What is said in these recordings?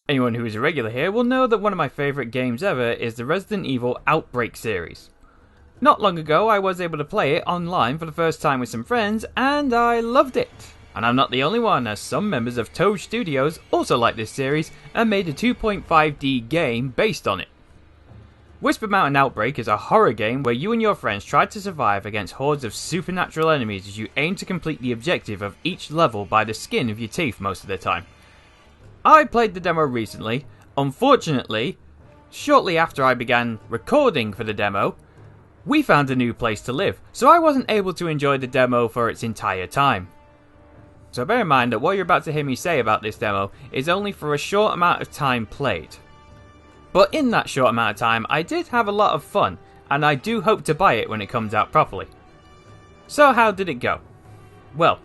Anyone who is a regular here will know that one of my favourite games ever is the Resident Evil Outbreak series. Not long ago I was able to play it online for the first time with some friends and I loved it. And I'm not the only one, as some members of tought Studios also like this series and made a 2.5D game based on it. Whisper Mountain Outbreak is a horror game where you and your friends try to survive against hordes of supernatural enemies as you aim to complete the objective of each level by the skin of your teeth most of the time. I played the demo recently. Unfortunately, shortly after I began recording for the demo, we found a new place to live, so I wasn't able to enjoy the demo for its entire time. So bear in mind that what you're about to hear me say about this demo is only for a short amount of time played. But in that short amount of time, I did have a lot of fun, and I do hope to buy it when it comes out properly. So how did it go? Well,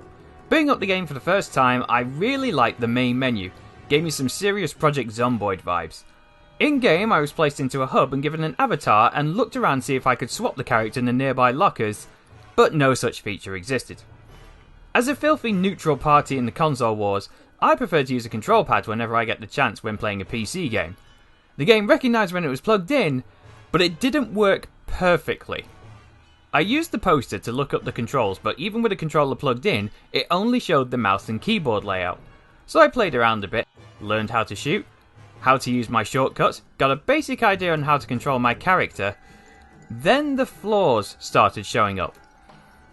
booting up the game for the first time, I really liked the main menu. Gave me some serious Project Zomboid vibes. In-game, I was placed into a hub and given an avatar and looked around to see if I could swap the character in the nearby lockers, but no such feature existed. As a filthy neutral party in the console wars, I prefer to use a control pad whenever I get the chance when playing a PC game. The game recognised when it was plugged in, but it didn't work perfectly. I used the poster to look up the controls, but even with the controller plugged in, it only showed the mouse and keyboard layout. So I played around a bit, learned how to shoot, how to use my shortcuts, got a basic idea on how to control my character. Then the flaws started showing up.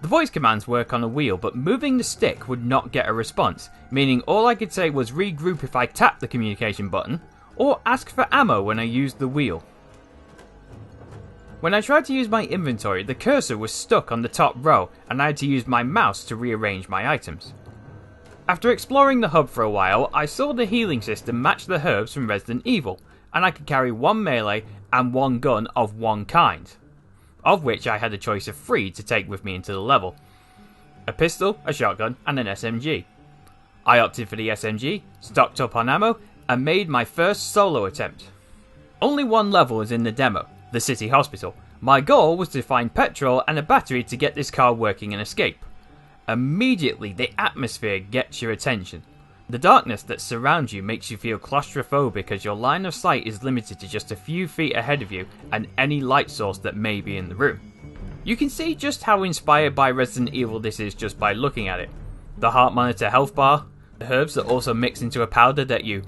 The voice commands work on a wheel, but moving the stick would not get a response, meaning all I could say was regroup if I tapped the communication button, or ask for ammo when I used the wheel. When I tried to use my inventory, the cursor was stuck on the top row, and I had to use my mouse to rearrange my items. After exploring the hub for a while, I saw the healing system match the herbs from Resident Evil, and I could carry one melee and one gun of one kind, of which I had a choice of 3 to take with me into the level. A pistol, a shotgun, and an SMG. I opted for the SMG, stocked up on ammo, and made my first solo attempt. Only one level is in the demo, the city hospital. My goal was to find petrol and a battery to get this car working and escape. Immediately, the atmosphere gets your attention. The darkness that surrounds you makes you feel claustrophobic as your line of sight is limited to just a few feet ahead of you and any light source that may be in the room. You can see just how inspired by Resident Evil this is just by looking at it. The heart monitor health bar, the herbs that also mix into a powder that you...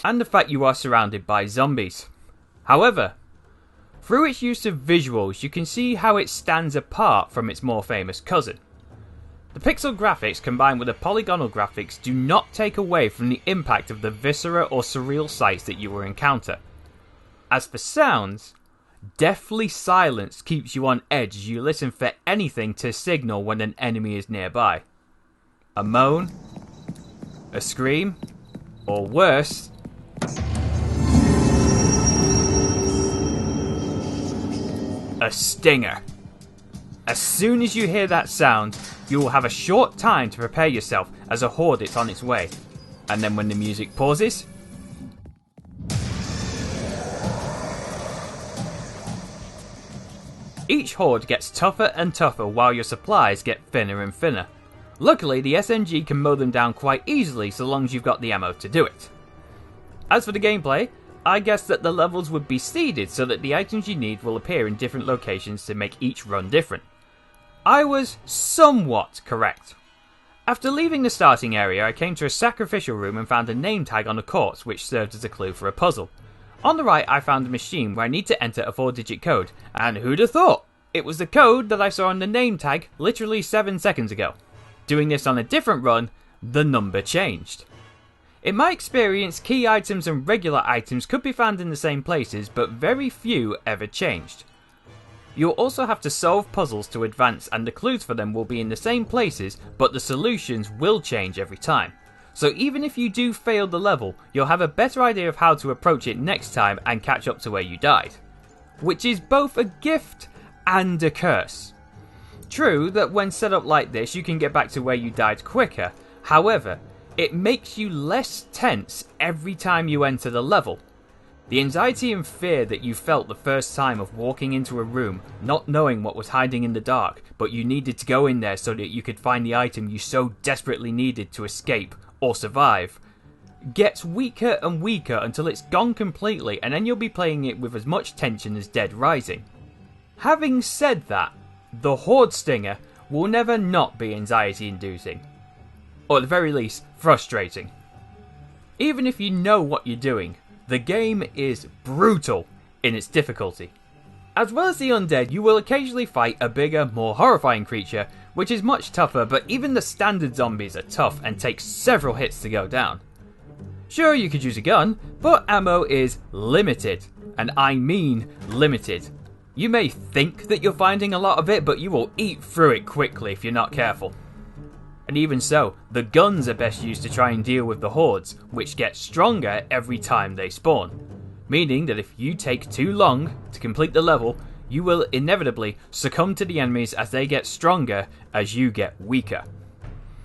and the fact you are surrounded by zombies. However, through its use of visuals, you can see how it stands apart from its more famous cousin. The pixel graphics combined with the polygonal graphics do not take away from the impact of the viscera or surreal sights that you will encounter. As for sounds, deathly silence keeps you on edge as you listen for anything to signal when an enemy is nearby. A moan, a scream, or worse, a stinger. As soon as you hear that sound, you will have a short time to prepare yourself as a horde is on its way. And then when the music pauses, each horde gets tougher and tougher while your supplies get thinner and thinner. Luckily, the SMG can mow them down quite easily so long as you've got the ammo to do it. As for the gameplay, I guess that the levels would be seeded so that the items you need will appear in different locations to make each run different. I was somewhat correct. After leaving the starting area, I came to a sacrificial room and found a name tag on a corpse which served as a clue for a puzzle. On the right, I found a machine where I need to enter a 4-digit code, and who'd have thought? It was the code that I saw on the name tag literally 7 seconds ago. Doing this on a different run, the number changed. In my experience, key items and regular items could be found in the same places, but very few ever changed. You'll also have to solve puzzles to advance, and the clues for them will be in the same places, but the solutions will change every time. So even if you do fail the level, you'll have a better idea of how to approach it next time and catch up to where you died. Which is both a gift and a curse. True that when set up like this you can get back to where you died quicker, however, it makes you less tense every time you enter the level. The anxiety and fear that you felt the first time of walking into a room, not knowing what was hiding in the dark, but you needed to go in there so that you could find the item you so desperately needed to escape or survive, gets weaker and weaker until it's gone completely, and then you'll be playing it with as much tension as Dead Rising. Having said that, the Horde Stinger will never not be anxiety inducing, or at the very least, frustrating. Even if you know what you're doing, the game is brutal in its difficulty. As well as the undead, you will occasionally fight a bigger, more horrifying creature, which is much tougher, but even the standard zombies are tough and take several hits to go down. Sure, you could use a gun, but ammo is limited, and I mean limited. You may think that you're finding a lot of it, but you will eat through it quickly if you're not careful. And even so, the guns are best used to try and deal with the hordes, which get stronger every time they spawn. Meaning that if you take too long to complete the level, you will inevitably succumb to the enemies as they get stronger as you get weaker.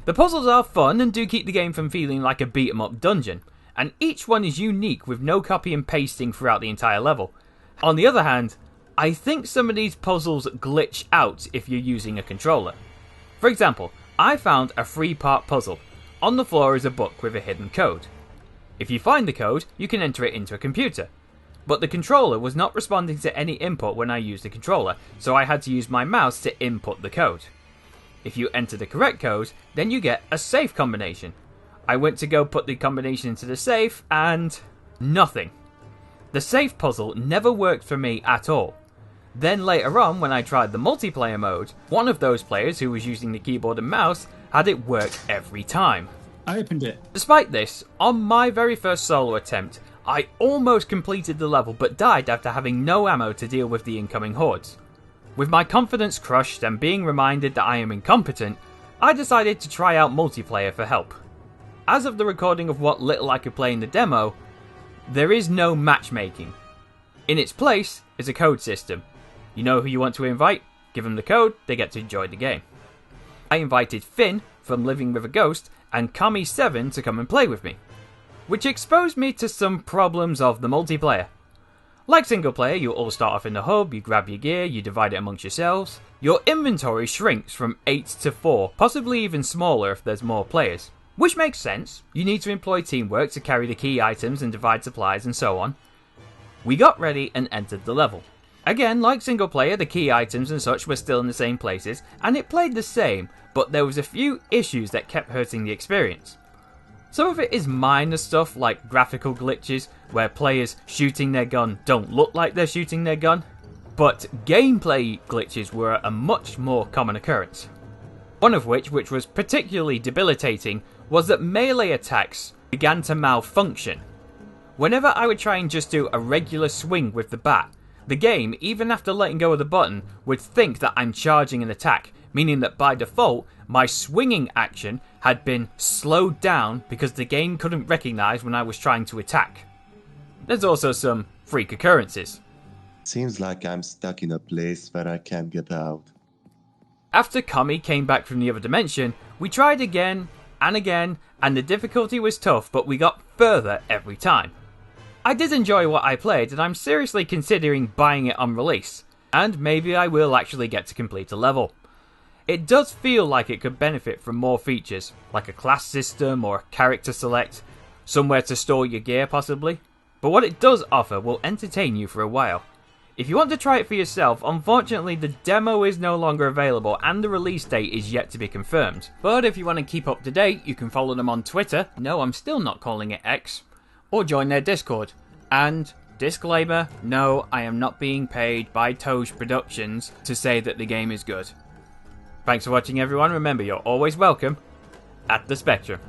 The puzzles are fun and do keep the game from feeling like a beat 'em up dungeon, and each one is unique with no copy and pasting throughout the entire level. On the other hand, I think some of these puzzles glitch out if you're using a controller. For example, I found a 3-part puzzle. On the floor is a book with a hidden code. If you find the code, you can enter it into a computer. But the controller was not responding to any input when I used the controller, so I had to use my mouse to input the code. If you enter the correct code, then you get a safe combination. I went to go put the combination into the safe, and nothing. The safe puzzle never worked for me at all. Then later on, when I tried the multiplayer mode, one of those players who was using the keyboard and mouse had it work every time. I opened it. Despite this, on my very first solo attempt, I almost completed the level but died after having no ammo to deal with the incoming hordes. With my confidence crushed and being reminded that I am incompetent, I decided to try out multiplayer for help. As of the recording of what little I could play in the demo, there is no matchmaking. In its place is a code system. You know who you want to invite, give them the code, they get to enjoy the game. I invited Finn from Living with a Ghost and Kami7 to come and play with me, which exposed me to some problems of the multiplayer. Like single player, you all start off in the hub, you grab your gear, you divide it amongst yourselves. Your inventory shrinks from 8 to 4, possibly even smaller if there's more players. Which makes sense, you need to employ teamwork to carry the key items and divide supplies and so on. We got ready and entered the level. Again, like single player, the key items and such were still in the same places, and it played the same, but there was a few issues that kept hurting the experience. Some of it is minor stuff like graphical glitches, where players shooting their gun don't look like they're shooting their gun, but gameplay glitches were a much more common occurrence. One of which was particularly debilitating, was that melee attacks began to malfunction. Whenever I would try and just do a regular swing with the bat, the game, even after letting go of the button, would think that I'm charging an attack, meaning that by default, my swinging action had been slowed down because the game couldn't recognise when I was trying to attack. There's also some freak occurrences. Seems like I'm stuck in a place where I can't get out. After Kami came back from the other dimension, we tried again, and the difficulty was tough, but we got further every time. I did enjoy what I played, and I'm seriously considering buying it on release, and maybe I will actually get to complete a level. It does feel like it could benefit from more features, like a class system or a character select, somewhere to store your gear possibly, but what it does offer will entertain you for a while. If you want to try it for yourself, unfortunately the demo is no longer available and the release date is yet to be confirmed. But if you want to keep up to date, you can follow them on Twitter, no I'm still not calling it X, or join their Discord. And, disclaimer, no, I am not being paid by Tought Productions to say that the game is good. Thanks for watching everyone, remember you're always welcome at the Spectrum.